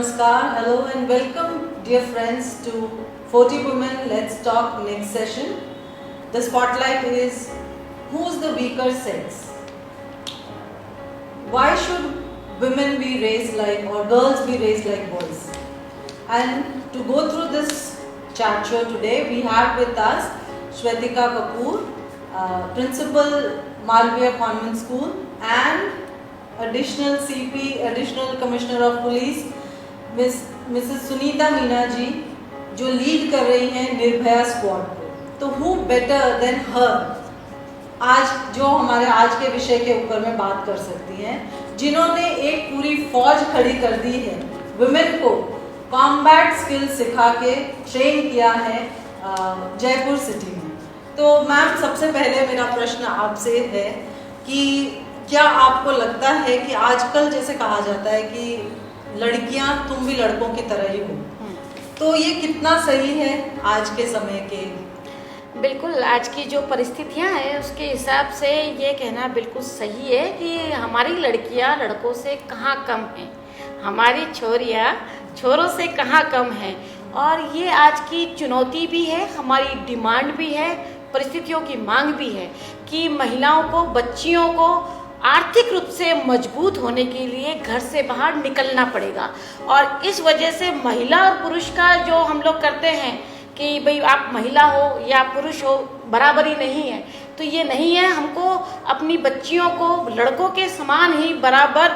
Namaskar, hello and welcome dear friends to 40 Women Let's Talk next session. The spotlight is who's the weaker sex? Why should women be raised like or girls be raised like boys? And to go through this chat show today, we have with us Shwetika Kapoor, Principal Malviya Convent School and Additional CP, Additional Commissioner of Police, Mrs. Sunita Meena ji, जो lead कर रही हैं Nirbhaya squad को. तो who better than हर आज जो हमारे आज के विषय के ऊपर में बात कर सकती हैं, जिन्होंने एक पूरी फौज खड़ी कर दी है वुमेन को कॉम्बैट स्किल सिखा के ट्रेन किया है जयपुर सिटी में. तो मैम, सबसे पहले मेरा प्रश्न आपसे है कि क्या आपको लगता है कि आजकल जैसे कहा जाता है कि लड़कियां तुम भी लड़कों की तरह ही हो, तो ये कितना सही है आज के समय के? बिल्कुल, आज की जो परिस्थितियां हैं उसके हिसाब से ये कहना बिल्कुल सही है कि हमारी लड़कियां लड़कों से कहाँ कम हैं, हमारी छोरियां छोरों से कहाँ कम हैं. और ये आज की चुनौती भी है, हमारी डिमांड भी है, परिस्थितियों की मांग भी है कि महिलाओं को, बच्चियों को आर्थिक रूप से मजबूत होने के लिए घर से बाहर निकलना पड़ेगा. और इस वजह से महिला और पुरुष का जो हम लोग करते हैं कि भाई आप महिला हो या पुरुष हो, बराबरी नहीं है, तो ये नहीं है. हमको अपनी बच्चियों को लड़कों के समान ही बराबर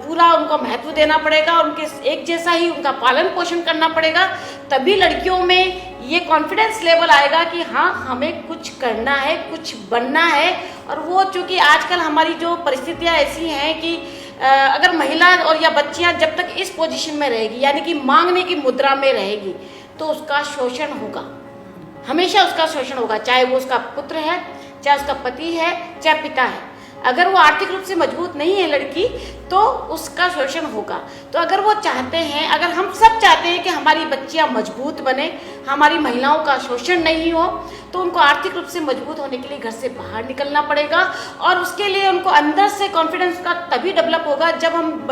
पूरा उनको महत्व देना पड़ेगा, उनके एक जैसा ही उनका पालन पोषण करना पड़ेगा. तभी लड़कियों में ये कॉन्फिडेंस लेवल आएगा कि हाँ, हमें कुछ करना है, कुछ बनना है. और वो चूँकि आजकल हमारी जो परिस्थितियाँ ऐसी हैं कि अगर महिला और या बच्चियाँ जब तक इस पोजीशन में रहेगी, यानी कि मांगने की मुद्रा में रहेगी, तो उसका शोषण होगा, हमेशा उसका शोषण होगा, चाहे वो उसका पुत्र है, चाहे उसका पति है, चाहे पिता है. अगर वो आर्थिक रूप से मजबूत नहीं है लड़की, तो उसका शोषण होगा. तो अगर वो चाहते हैं, अगर हम सब चाहते हैं कि हमारी बच्चियां मजबूत बने, हमारी महिलाओं का शोषण नहीं हो, तो उनको आर्थिक रूप से मजबूत होने के लिए घर से बाहर निकलना पड़ेगा. और उसके लिए उनको अंदर से कॉन्फिडेंस का तभी डेवलप होगा जब हम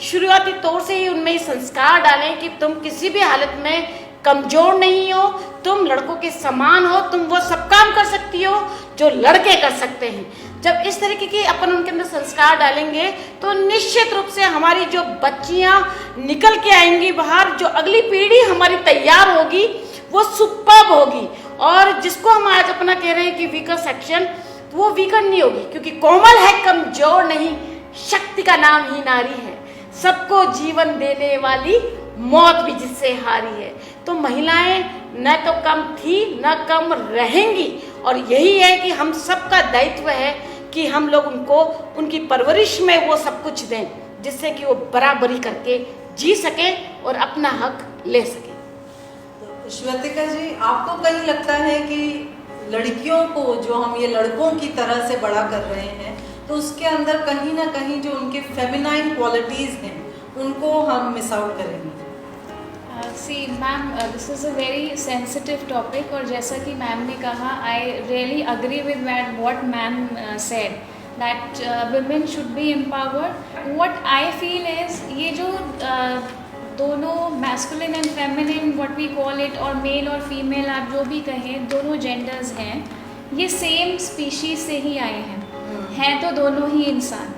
शुरुआती तौर से ही उनमें संस्कार डालें कि तुम किसी भी हालत में कमजोर नहीं हो, तुम लड़कों के समान हो, तुम वो सब काम कर सकती हो जो लड़के कर सकते हैं. जब इस तरीके की अपन उनके अंदर संस्कार डालेंगे तो निश्चित रूप से हमारी जो बच्चियां निकल के आएंगी बाहर, जो अगली पीढ़ी हमारी तैयार होगी वो सुपर्ब होगी. और जिसको हम आज अपना कह रहे हैं कि वीकर सेक्शन, वो वीकर नहीं होगी, क्योंकि कोमल है, कमजोर नहीं, शक्ति का नाम ही नारी है, सबको जीवन देने वाली, मौत भी जिससे हारी है. तो महिलाएं न तो कम थी न कम रहेंगी. और यही है कि हम सबका दायित्व है कि हम लोग उनको उनकी परवरिश में वो सब कुछ दें जिससे कि वो बराबरी करके जी सके और अपना हक ले सके. तो श्वेतिका जी, आपको कहीं लगता है कि लड़कियों को जो हम ये लड़कों की तरह से बड़ा कर रहे हैं, तो उसके अंदर कहीं ना कहीं जो उनके फेमिनाइन क्वालिटीज हैं उनको हम मिस आउट करेंगे? See, ma'am, this is a very sensitive topic और जैसा कि मैम ने कहा, I really agree with what ma'am said that women should be empowered. What I feel is ये जो दोनों masculine and feminine, what we call it, और male और female आप जो भी कहें, दोनों genders हैं, ये same species से ही आए हैं तो दोनों ही इंसान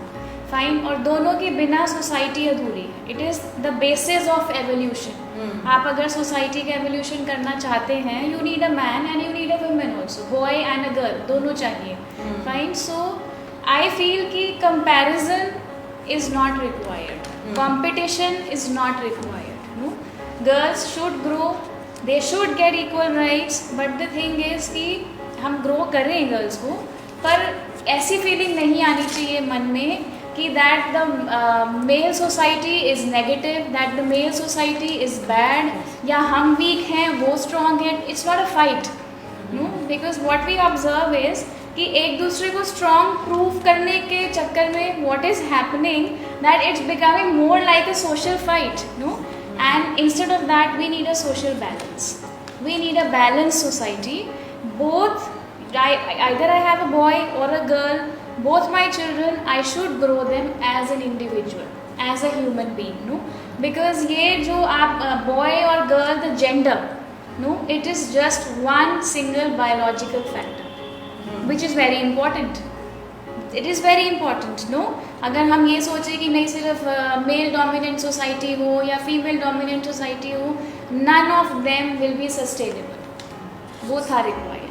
फाइन. और दोनों के बिना सोसाइटी अधूरी है. It is the basis of evolution. आप अगर सोसाइटी का एवोल्यूशन करना चाहते हैं, you need a man and you need a woman also, boy and a girl, दोनों चाहिए. फाइन. सो आई फील कि comparison is not required, competition is not required. No, girls should grow, they should get equal rights. But the thing is कि हम grow करें girls को, पर ऐसी feeling नहीं आनी चाहिए मन में कि that the male society is negative, that the male society is bad, या हम वीक हैं वो स्ट्रॉन्ग है. It's not a fight, no, because what we observe is कि एक दूसरे को स्ट्रॉन्ग प्रूव करने के चक्कर में what is happening that it's becoming more like a social fight. No, and instead of that we need a social balance. We need a balance society. Both, either I have a boy or a girl, both my children, I should grow them as an individual, as a human being. No, because ये जो आप boy और girl the gender no it is just one single biological factor which is very important. It is very important no. अगर हम ये सोचें कि नहीं सिर्फ मेल डोमिनेंट सोसाइटी हो या फीमेल डोमिनेंट सोसाइटी हो, none of them will be sustainable. Both are required.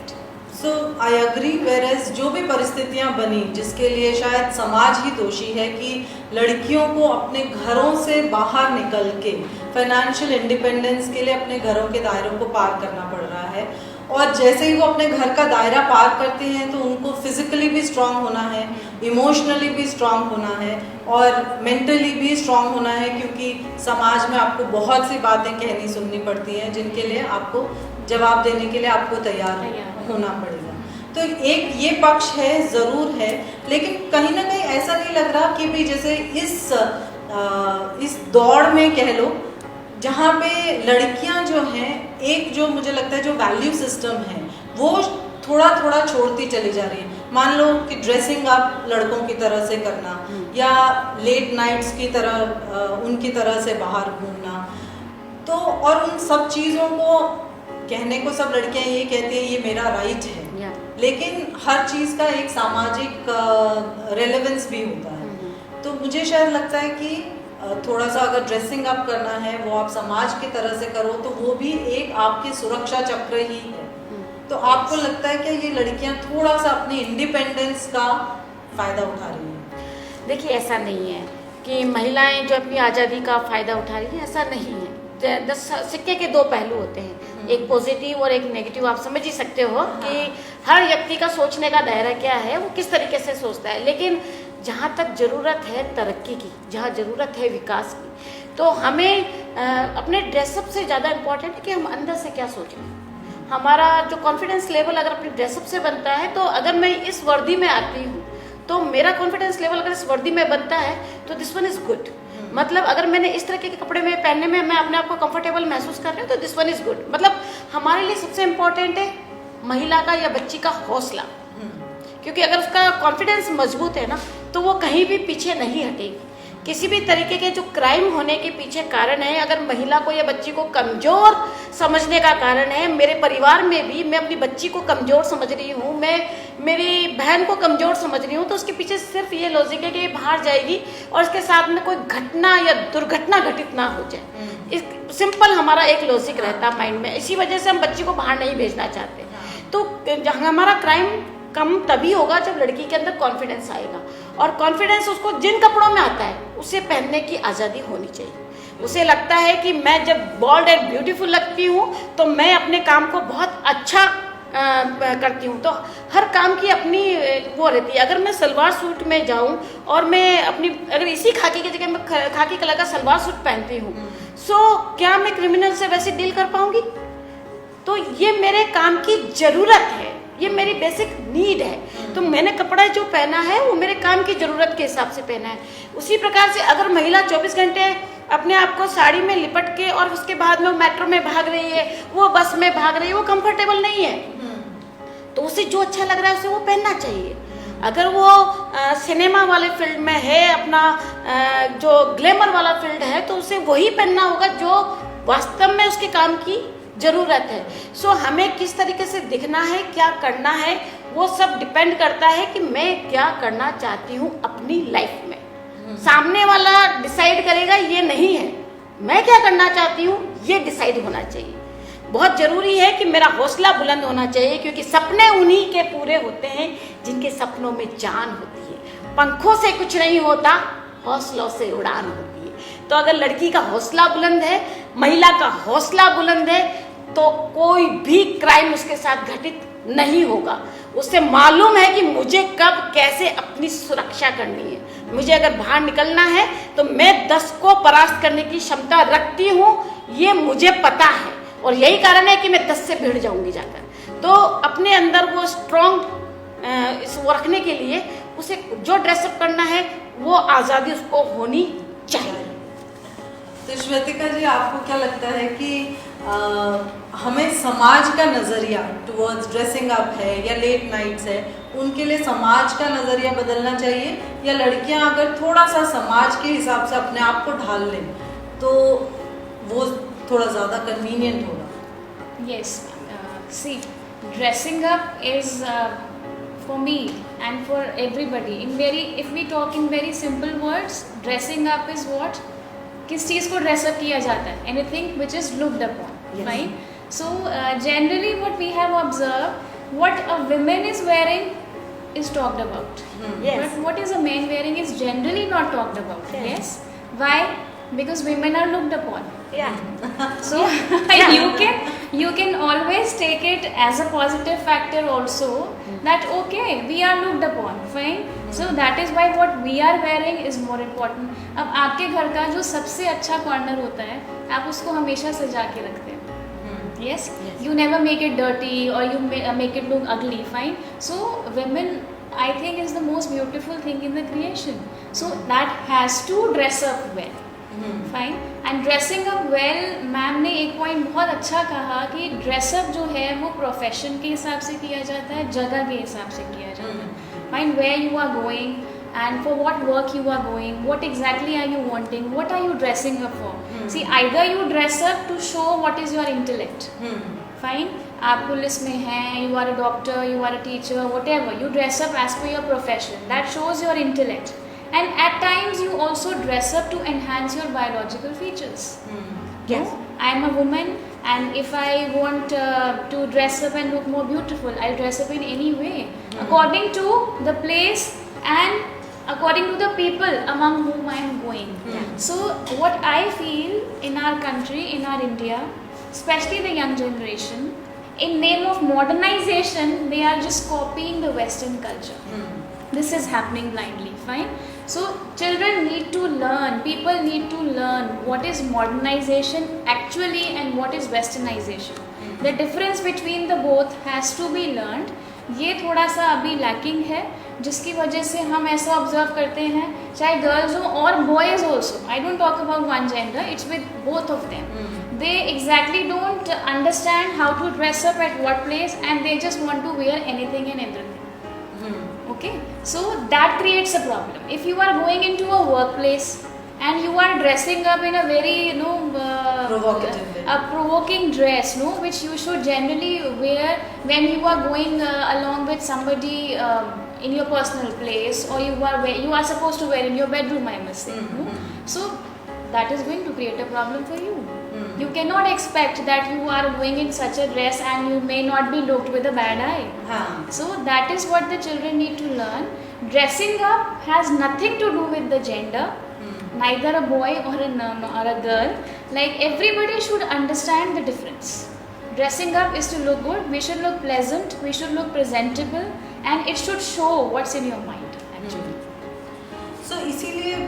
So I agree. Whereas जो भी परिस्थितियां बनी जिसके लिए शायद समाज ही दोषी है कि लड़कियों को अपने घरों से बाहर निकल के फाइनेंशियल इंडिपेंडेंस के लिए अपने घरों के दायरों को पार करना पड़ रहा है, और जैसे ही वो अपने घर का दायरा पार करते हैं तो उनको फिजिकली भी स्ट्रांग होना है, इमोशनली भी स्ट्रांग होना है और मेंटली भी स्ट्रांग होना है, क्योंकि समाज में आपको बहुत सी बातें कहनी सुननी पड़ती हैं जिनके लिए आपको जवाब देने के लिए आपको तैयार होना पड़ेगा. तो एक ये पक्ष है, ज़रूर है, लेकिन कहीं ना कहीं ऐसा नहीं लग रहा कि भी जैसे इस दौड़ में कह लो जहाँ पे लड़कियाँ जो हैं, एक जो मुझे लगता है जो वैल्यू सिस्टम है वो थोड़ा थोड़ा छोड़ती चली जा रही है. मान लो कि ड्रेसिंग आप लड़कों की तरह से करना या लेट नाइट्स की तरह उनकी तरह से बाहर घूमना, तो और उन सब चीज़ों को कहने को सब लड़कियां ये कहती हैं ये मेरा राइट है, लेकिन हर चीज़ का एक सामाजिक रेलेवेंस भी होता है. तो मुझे शायद लगता है कि थोड़ा सा अगर ड्रेसिंग अप करना है वो आप समाज की तरह से करो तो वो भी एक आपकी सुरक्षा चक्र ही है. तो आपको लगता है कि ये लड़कियां थोड़ा सा अपनी इंडिपेंडेंस का फ़ायदा उठा रही हैं? देखिए, ऐसा नहीं है कि महिलाएं जो अपनी आज़ादी का फ़ायदा उठा रही हैं, ऐसा नहीं है. सिक्के के दो पहलू होते हैं, एक पॉजिटिव और एक नेगेटिव. आप समझ ही सकते हो कि हर व्यक्ति का सोचने का दायरा क्या है, वो किस तरीके से सोचता है. लेकिन जहाँ तक ज़रूरत है तरक्की की, जहाँ ज़रूरत है विकास की, तो हमें अपने ड्रेसअप से ज़्यादा इम्पोर्टेंट है कि हम अंदर से क्या सोच रहे हैं. हमारा जो कॉन्फिडेंस लेवल अगर अपने ड्रेसअप से बनता है, तो अगर मैं इस वर्दी में आती हूँ तो मेरा कॉन्फिडेंस लेवल अगर इस वर्दी में बनता है तो दिस वन इज़ गुड. मतलब अगर मैंने इस तरह के कपड़े में पहनने में मैं अपने आप को कंफर्टेबल महसूस कर रही हूँ तो दिस वन इज़ गुड. मतलब हमारे लिए सबसे इम्पोर्टेंट है महिला का या बच्ची का हौसला, क्योंकि अगर उसका कॉन्फिडेंस मजबूत है ना तो वो कहीं भी पीछे नहीं हटेगी. किसी भी तरीके के जो क्राइम होने के पीछे कारण है, अगर महिला को या बच्ची को कमज़ोर समझने का कारण है, मेरे परिवार में भी मैं अपनी बच्ची को कमज़ोर समझ रही हूँ, मैं मेरी बहन को कमज़ोर समझ रही हूँ, तो उसके पीछे सिर्फ ये लॉजिक है कि बाहर जाएगी और इसके साथ में कोई घटना या दुर्घटना घटित ना हो जाए. इस सिंपल हमारा एक लॉजिक रहता है माइंड में. इसी वजह से हम बच्ची को बाहर नहीं भेजना चाहते. तो जहाँ हमारा क्राइम कम तभी होगा जब लड़की के अंदर कॉन्फिडेंस आएगा, और कॉन्फिडेंस उसको जिन कपड़ों में आता है उसे पहनने की आज़ादी होनी चाहिए. उसे लगता है कि मैं जब बोल्ड एंड ब्यूटीफुल लगती हूँ तो मैं अपने काम को बहुत अच्छा करती हूँ. तो हर काम की अपनी वो रहती है. अगर मैं सलवार सूट में जाऊँ और मैं अपनी अगर इसी खाकी की जगह मैं खाकी कलर का सलवार सूट पहनती हूँ, सो क्या मैं क्रिमिनल से वैसे डील कर पाऊँगी? तो ये मेरे काम की ज़रूरत है, ये मेरी बेसिक नीड है. तो मैंने कपड़ा जो पहना है वो मेरे काम की ज़रूरत के हिसाब से पहना है. उसी प्रकार से अगर महिला 24 घंटे अपने आप को साड़ी में लिपट के और उसके बाद में वो मेट्रो में भाग रही है, वो बस में भाग रही है, वो कंफर्टेबल नहीं है. तो उसे जो अच्छा लग रहा है उसे वो पहनना चाहिए. अगर वो सिनेमा वाले फील्ड में है, अपना जो ग्लैमर वाला फील्ड है, तो उसे वही पहनना होगा जो वास्तव में उसके काम की ज़रूरत है. सो हमें किस तरीके से दिखना है, क्या करना है, वो सब डिपेंड करता है कि मैं क्या करना चाहती हूँ अपनी लाइफ में. सामने वाला डिसाइड करेगा ये नहीं है. मैं क्या करना चाहती हूँ ये डिसाइड होना चाहिए. बहुत ज़रूरी है कि मेरा हौसला बुलंद होना चाहिए, क्योंकि सपने उन्हीं के पूरे होते हैं जिनके सपनों में जान होती है. पंखों से कुछ नहीं होता, हौसलों से उड़ान होती है. तो अगर लड़की का हौसला बुलंद है, महिला का हौसला बुलंद है, तो कोई भी क्राइम उसके साथ घटित नहीं होगा. उसे मालूम है कि मुझे कब कैसे अपनी सुरक्षा करनी है. मुझे अगर बाहर निकलना है तो मैं 10 को परास्त करने की क्षमता रखती हूँ, ये मुझे पता है, और यही कारण है कि मैं 10 से भिड़ जाऊंगी जाकर. तो अपने अंदर वो स्ट्रॉन्ग वो रखने के लिए उसे जो ड्रेसअप करना है वो आज़ादी उसको होनी चाहिए. तो श्वेतिका जी, आपको क्या लगता है कि हमें समाज का नज़रिया टुवर्ड्स ड्रेसिंग अप है या लेट नाइट्स है, उनके लिए समाज का नज़रिया बदलना चाहिए, या लड़कियां अगर थोड़ा सा समाज के हिसाब से अपने आप को ढाल लें तो वो थोड़ा ज़्यादा कन्वीनियंट होगा. Yes, see, dressing up is for me and for everybody. If we talk in very simple words, dressing up is what? किस चीज़ को dress up किया जाता है? Anything which is looked upon, Yes. right? So generally, what we have observed, what a woman is wearing is talked about. Yes. But what is a man wearing is generally not talked about. Yes. Yes. Why? Because women are looked upon. Yeah. So you can always take it as a positive factor also, that okay, we are looked upon, fine. So that is why what we are wearing is more important. अब आपके घर का जो सबसे अच्छा corner होता है, आप उसको हमेशा सजा के रखते हैं. Yes? Yes. You never make it dirty or you make it look ugly, fine. So women, I think, is the most beautiful thing in the creation. So that has to dress up well. Fine. And dressing up well, ma'am ने एक point बहुत अच्छा कहा कि dress up जो है वो profession के हिसाब से किया जाता है, जगह के हिसाब से किया जाता है. Fine, where you are going and for what work you are going, what exactly are you wanting, what are you dressing up for. See, either you dress up to show what is your intellect. Fine, आप police में हैं, you are a doctor, you are a teacher, whatever, you dress up as per your profession, that shows your intellect. And at times you also dress up to enhance your biological features. Yes. I am a woman, and if I want to dress up and look more beautiful, I'll dress up in any way, according to the place and according to the people among whom I am going. So what I feel in our country, in our India, especially the young generation, in name of modernization, they are just copying the Western culture. This is happening blindly, fine. So children need to learn, people need to learn what is modernization actually and what is westernization. The difference between the both has to be learned. ये थोड़ा सा अभी lacking है, जिसकी वजह से हम ऐसा ऑब्जर्व करते हैं, चाहे गर्ल्स हो और boys also. I don't talk about one gender, it's with both of them. They exactly don't understand how to dress up at what place, and they just want to wear anything and everything. Okay, so that creates a problem. If you are going into a workplace and you are dressing up in a very provocative way, a provoking dress, which you should generally wear when you are going along with somebody in your personal place, or you are supposed to wear in your bedroom, I must say. So that is going to create a problem for you. You cannot expect that you are going in such a dress and you may not be looked with a bad eye. So that is what the children need to learn. Dressing up has nothing to do with the gender, neither a boy or a girl. Like, everybody should understand the difference. Dressing up is to look good, we should look pleasant, we should look presentable, and it should show what's in your mind actually. So इसीलिए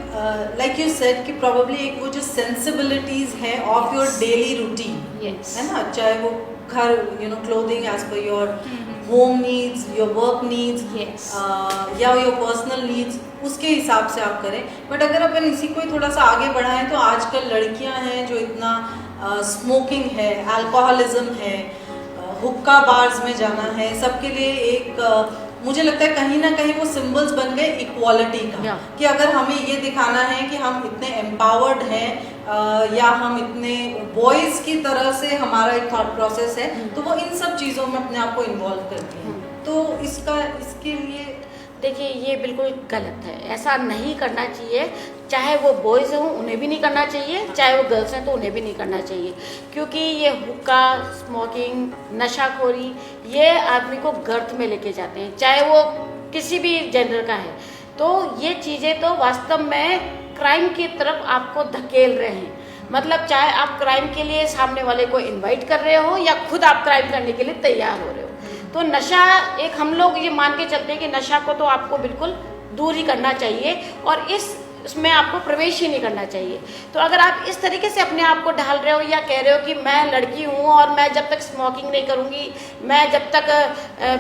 like you said कि probably एक वो जो sensibilities है of your daily routine, Yes. है ना, चाहे वो घर clothing as per your home needs, your work needs, Yes. या your personal needs, उसके हिसाब से आप करें. बट अगर अपन इसी को ही थोड़ा सा आगे बढ़ाएं तो आजकल लड़कियां हैं जो इतना स्मोकिंग है, अल्कोहलिज्म है, हुक्का बार्स में जाना है, सबके लिए एक मुझे लगता है कहीं ना कहीं वो सिंबल्स बन गए इक्वालिटी का. कि अगर हमें ये दिखाना है कि हम इतने एम्पावर्ड हैं या हम इतने बॉयज की तरह से हमारा एक थॉट प्रोसेस है, तो वो इन सब चीज़ों में अपने आप को इन्वॉल्व करती हैं. तो इसके लिए देखिए, ये बिल्कुल गलत है, ऐसा नहीं करना चाहिए. चाहे वो बॉयज़ हों उन्हें भी नहीं करना चाहिए, चाहे वो गर्ल्स हैं तो उन्हें भी नहीं करना चाहिए. क्योंकि ये हुक्का, स्मोकिंग, नशाखोरी, ये आदमी को गर्त में लेके जाते हैं, चाहे वो किसी भी जेंडर का है. तो ये चीज़ें तो वास्तव में क्राइम की तरफ आपको धकेल रहे हैं. मतलब चाहे आप क्राइम के लिए सामने वाले को इनवाइट कर रहे हो या खुद आप क्राइम करने के लिए तैयार हो रहे हो. तो नशा, एक हम लोग ये मान के चलते हैं कि नशा को तो आपको बिल्कुल दूर ही करना चाहिए और इसमें आपको प्रवेश ही नहीं करना चाहिए. तो अगर आप इस तरीके से अपने आप को ढाल रहे हो या कह रहे हो कि मैं लड़की हूँ और मैं जब तक स्मोकिंग नहीं करूँगी, मैं जब तक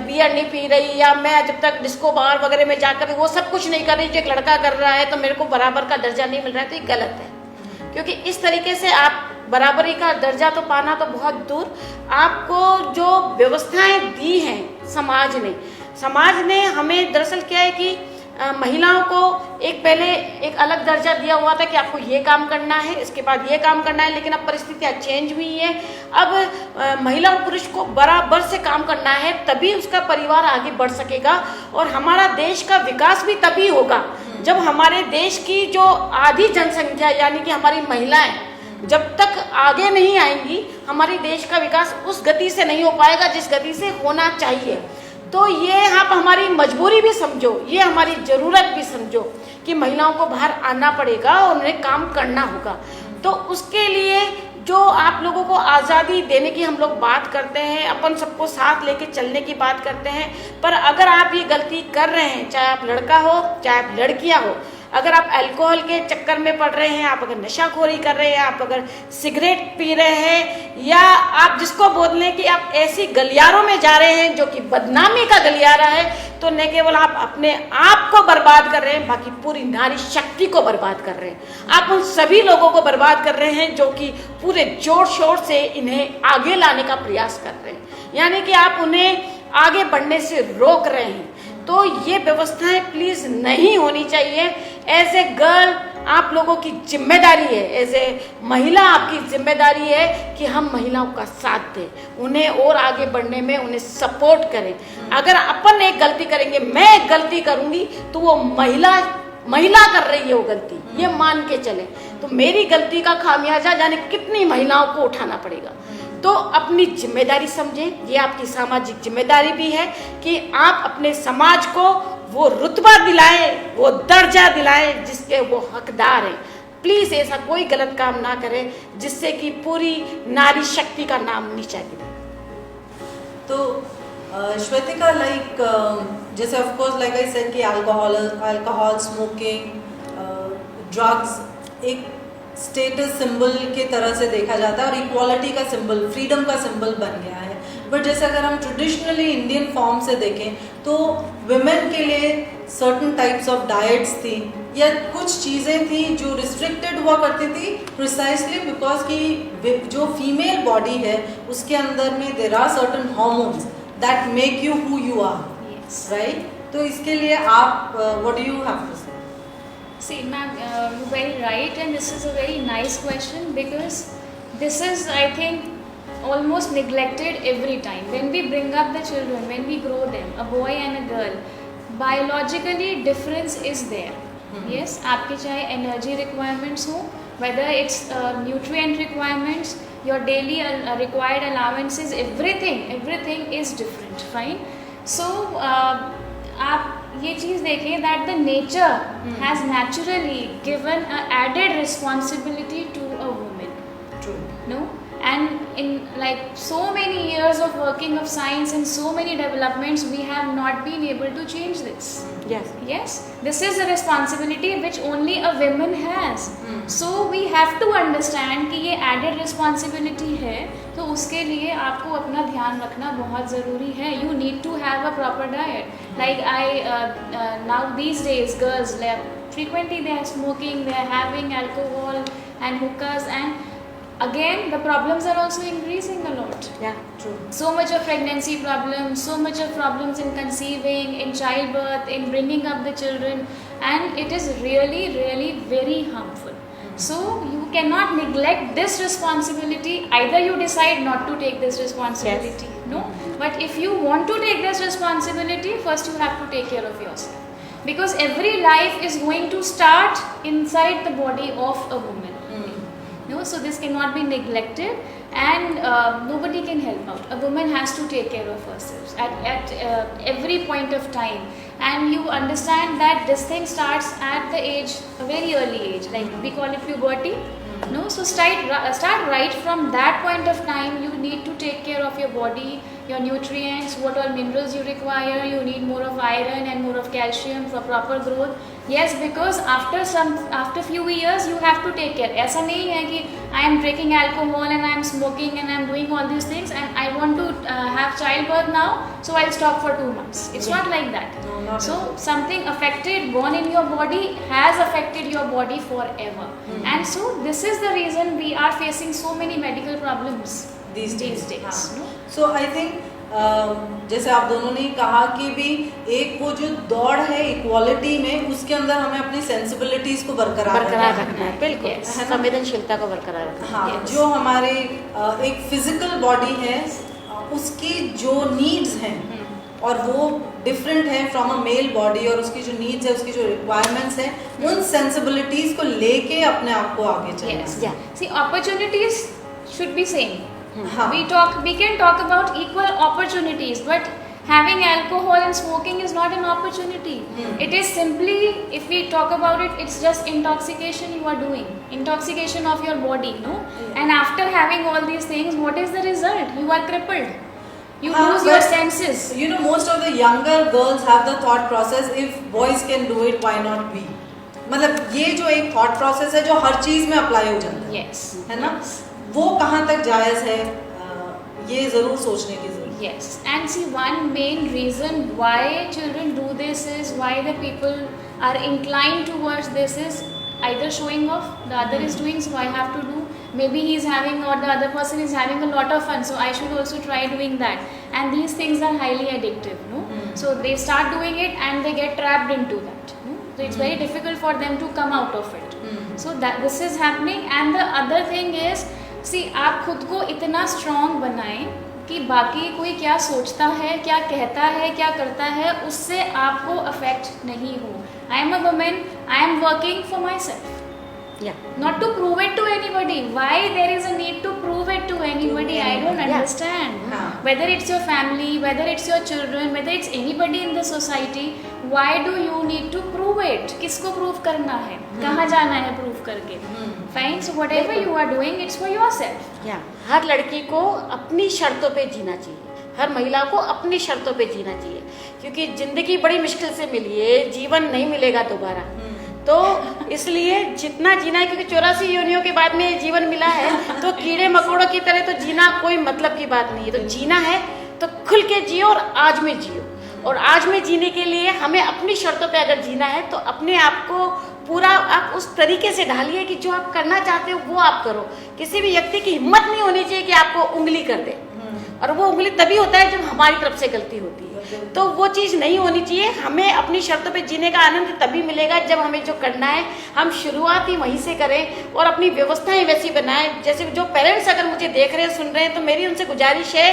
बियर नहीं पी रही, या मैं जब तक डिस्को बार वगैरह में जाकर वो सब कुछ नहीं कर रही जो एक लड़का कर रहा है, तो मेरे को बराबर का दर्जा नहीं मिल रहा है, तो ये गलत है. क्योंकि इस तरीके से आप बराबरी का दर्जा तो पाना तो बहुत दूर, आपको जो व्यवस्थाएं दी हैं समाज ने हमें दरअसल क्या है कि महिलाओं को एक पहले एक अलग दर्जा दिया हुआ था कि आपको ये काम करना है, इसके बाद ये काम करना है, लेकिन अब परिस्थितियाँ चेंज हुई हैं। अब महिला और पुरुष को बराबर से काम करना है, तभी उसका परिवार आगे बढ़ सकेगा और हमारा देश का विकास भी तभी होगा जब हमारे देश की जो आधी जनसंख्या यानी कि हमारी महिलाएं जब तक आगे नहीं आएंगी, हमारे देश का विकास उस गति से नहीं हो पाएगा जिस गति से होना चाहिए। तो ये आप हमारी मजबूरी भी समझो, ये हमारी ज़रूरत भी समझो कि महिलाओं को बाहर आना पड़ेगा और उन्हें काम करना होगा। तो उसके लिए जो आप लोगों को आज़ादी देने की हम लोग बात करते हैं, अपन सबको साथ लेके चलने की बात करते हैं, पर अगर आप ये गलती कर रहे हैं, चाहे आप लड़का हो चाहे आप लड़कियां हो, अगर आप अल्कोहल के चक्कर में पड़ रहे हैं, आप अगर नशाखोरी कर रहे हैं, आप अगर सिगरेट पी रहे हैं, या आप जिसको बोल लें कि आप ऐसी गलियारों में जा रहे हैं जो कि बदनामी का गलियारा है, तो न केवल आप अपने आप को बर्बाद कर रहे हैं, बाकी पूरी नारी शक्ति को बर्बाद कर रहे हैं। आप उन सभी लोगों को बर्बाद कर रहे हैं जो कि पूरे जोर शोर से इन्हें आगे लाने का प्रयास कर रहे हैं, यानी कि आप उन्हें आगे बढ़ने से रोक रहे हैं। तो ये व्यवस्थाएं प्लीज नहीं होनी चाहिए। एज ए गर्ल आप लोगों की जिम्मेदारी है, एज ए महिला आपकी जिम्मेदारी है कि हम महिलाओं का साथ दें, उन्हें और आगे बढ़ने में उन्हें सपोर्ट करें। अगर अपन एक गलती करेंगे, मैं एक गलती करूंगी, तो वो महिला कर रही है वो गलती, ये मान के चले, तो मेरी गलती का खामियाजा जाने कितनी महिलाओं को उठाना पड़ेगा। तो अपनी जिम्मेदारी समझें, ये आपकी सामाजिक जिम्मेदारी भी है कि आप अपने समाज को वो रुतबा दिलाएं, वो दर्जा दिलाएं जिसके वो हकदार हैं। प्लीज ऐसा कोई गलत काम ना करें जिससे कि पूरी नारी शक्ति का नाम नीचा गिरे। तो श्वेतिका, लाइक जैसे of course like I said कि अल्कोहल, स्मोकिंग, ड्रग्स एक स्टेटस सिंबल के तरह से देखा जाता है और इक्वालिटी का सिंबल, फ्रीडम का सिंबल बन गया है। बट जैसे अगर हम ट्रेडिशनली इंडियन फॉर्म से देखें तो वुमेन के लिए सर्टन टाइप्स ऑफ डाइट्स थी या कुछ चीज़ें थी जो रिस्ट्रिक्टेड हुआ करती थी, प्रिसाइसली बिकॉज कि जो फीमेल बॉडी है उसके अंदर में there are certain hormones that make you who you are, right? तो इसके लिए आप what do you have to say? See, ma'am, you're very right, and this is a very nice question because this is, I think, almost neglected every time. When we bring up the children, when we grow them, a boy and a girl, biologically difference is there. Yes, आपके चाहे energy requirements हो, whether it's nutrient requirements, your daily required allowances, everything is different, fine. So, आप ये चीज़ देखें that the nature has naturally given an added responsibility to a woman. True. No? And in like so many years of working of science and so many developments, we have not been able to change this. Yes, this is a responsibility which only a woman has. So we have to understand कि ये added responsibility है, तो उसके लिए आपको अपना ध्यान रखना बहुत ज़रूरी है. You need to have a proper diet. Like now these days girls frequently they are smoking, they are having alcohol and hookahs, and again the problems are also increasing a lot. Yeah, true. So much of pregnancy problems, so much of problems in conceiving, in childbirth, in bringing up the children, and it is really very harmful. So you cannot neglect this responsibility. Either you decide not to take this responsibility, no, but if you want to take this responsibility, first you have to take care of yourself, because every life is going to start inside the body of a woman. No, so this cannot be neglected, and nobody can help out. A woman has to take care of herself at every point of time, and you understand that this thing starts at the age, a very early age, like we call it puberty. No, so start right from that point of time. You need to take care of your body, your nutrients, what all minerals you require. You need more of iron and more of calcium for proper growth. Yes, because after few years you have to take care. ऐसा नहीं है कि I am drinking alcohol and I am smoking and I am doing all these things and I want to have childbirth now, so I'll stop for 2 months. It's not like that. No, not so at all. something affected, born in your body, has affected your body forever. And so this is the reason we are facing so many medical problems these days. no? So I think जैसे आप दोनों ने कहा कि भी एक वो जो दौड़ है इक्वालिटी में, उसके अंदर हमें अपनी सेंसिबिलिटीज को बरकरार रखना है, बिल्कुल Yes. है ना? संवेदनशीलता को बरकरार रखना है। हाँ, जो हमारे एक फिजिकल बॉडी है उसकी जो नीड्स हैं और वो डिफरेंट है फ्रॉम अ मेल बॉडी, और उसकी जो नीड्स है, उसकी जो रिक्वायरमेंट्स हैं, उन सेंसिबिलिटीज को लेके अपने आप को आगे चलना Yes. है। Yeah. See, opportunities should be same. हाँ, We can talk about equal opportunities, but having alcohol and smoking is not an opportunity. It is simply, if we talk about it, it's just intoxication you are doing, intoxication of your body, no? And after having all these things, what is the result? You are crippled. You हाँ, lose your but senses. You know, most of the younger girls have the thought process, if boys can do it, why not we? मतलब ये जो एक thought process है जो हर चीज में apply हो जाता है, Yes. है ना? वो कहाँ तक जायज है, ये जरूर सोचने की जरूरत है। Yes, and see, one main reason why children do this is why the people are inclined towards this is either showing off, the other is doing, so I have to do. Maybe he's having, or the other person is having a lot of fun, so I should also try doing that. And these things are highly addictive, no? So they start doing it and they get trapped into that. No? So it's very difficult for them to come out of it. So that this is happening, and the other thing is, see, आप खुद को इतना strong बनाएं कि बाकी कोई क्या सोचता है, क्या कहता है, क्या करता है, उससे आपको अफेक्ट नहीं हो. I am a woman, I am working for myself. Yeah. Not to prove it to anybody. Why there is a need to prove it to anybody? I don't Yeah. understand. हाँ. Whether it's your family, whether it's your children, whether it's anybody in the society, why do you need to prove it? किसको prove करना है? कहाँ जाना है prove करके? Fine. So whatever you are doing, it's for yourself. या हर लड़की को अपनी शर्तों पे जीना चाहिए, हर महिला को अपनी शर्तों पे जीना चाहिए, क्योंकि जिंदगी बड़ी मुश्किल से मिली है, जीवन नहीं मिलेगा दोबारा। तो इसलिए जितना जीना है, क्योंकि 84 योनियों के बाद में जीवन मिला है, तो कीड़े मकोड़ों की तरह तो जीना कोई मतलब की बात नहीं है। तो जीना है तो खुल के जियो और आज में जियो, और आज में जीने के लिए हमें अपनी शर्तों पे अगर जीना है तो अपने आप को पूरा आप उस तरीके से ढालिए कि जो आप करना चाहते हो वो आप करो। किसी भी व्यक्ति की हिम्मत नहीं होनी चाहिए कि आपको उंगली कर दे, और वो उंगली तभी होता है जब हमारी तरफ से गलती होती है। तो वो चीज़ नहीं होनी चाहिए। हमें अपनी शर्तों पे जीने का आनंद तभी मिलेगा जब हमें जो करना है हम शुरुआत ही वहीं से करें और अपनी व्यवस्थाएं वैसी बनाएं। जैसे जो पेरेंट्स अगर मुझे देख रहे हैं, सुन रहे हैं, तो मेरी उनसे गुजारिश है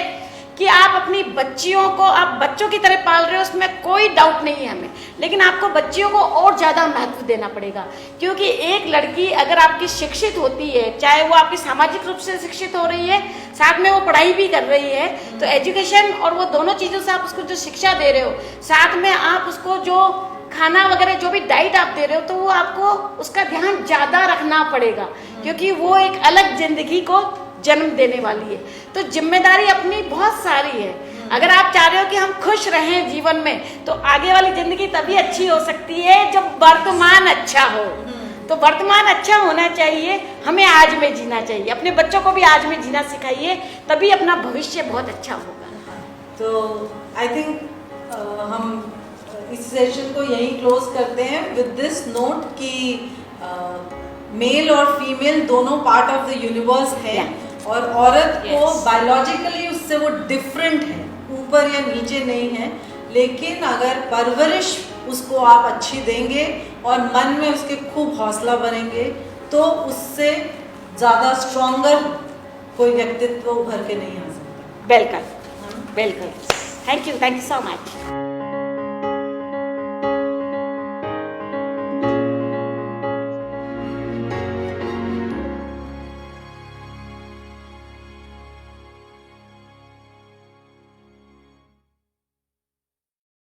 कि आप अपनी बच्चियों को आप बच्चों की तरह पाल रहे हो, उसमें कोई डाउट नहीं है हमें, लेकिन आपको बच्चियों को और ज़्यादा महत्व देना पड़ेगा। क्योंकि एक लड़की अगर आपकी शिक्षित होती है, चाहे वो आपकी सामाजिक रूप से शिक्षित हो रही है, साथ में वो पढ़ाई भी कर रही है, तो एजुकेशन और वो दोनों चीज़ों से आप उसको जो शिक्षा दे रहे हो, साथ में आप उसको जो खाना वगैरह जो भी डाइट आप दे रहे हो, तो वो आपको उसका ध्यान ज़्यादा रखना पड़ेगा, क्योंकि वो एक अलग जिंदगी को जन्म देने वाली है। तो जिम्मेदारी अपनी बहुत सारी है। अगर आप चाह रहे हो कि हम खुश रहें जीवन में, तो आगे वाली जिंदगी तभी अच्छी हो सकती है जब वर्तमान अच्छा हो। तो वर्तमान अच्छा होना चाहिए, हमें आज में जीना चाहिए, अपने बच्चों को भी आज में जीना सिखाइए, तभी अपना भविष्य बहुत अच्छा होगा। तो आई थिंक हम इस सेशन को यहीं क्लोज करते हैं विद दिस नोट कि मेल और फीमेल दोनों पार्ट ऑफ द यूनिवर्स है, और औरत को बायोलॉजिकली उससे वो डिफरेंट है, ऊपर या नीचे नहीं है, लेकिन अगर परवरिश उसको आप अच्छी देंगे और मन में उसके खूब हौसला बनेंगे, तो उससे ज़्यादा स्ट्रॉन्गर कोई व्यक्तित्व उभर के नहीं आ सकता। Welcome, welcome, thank you so much.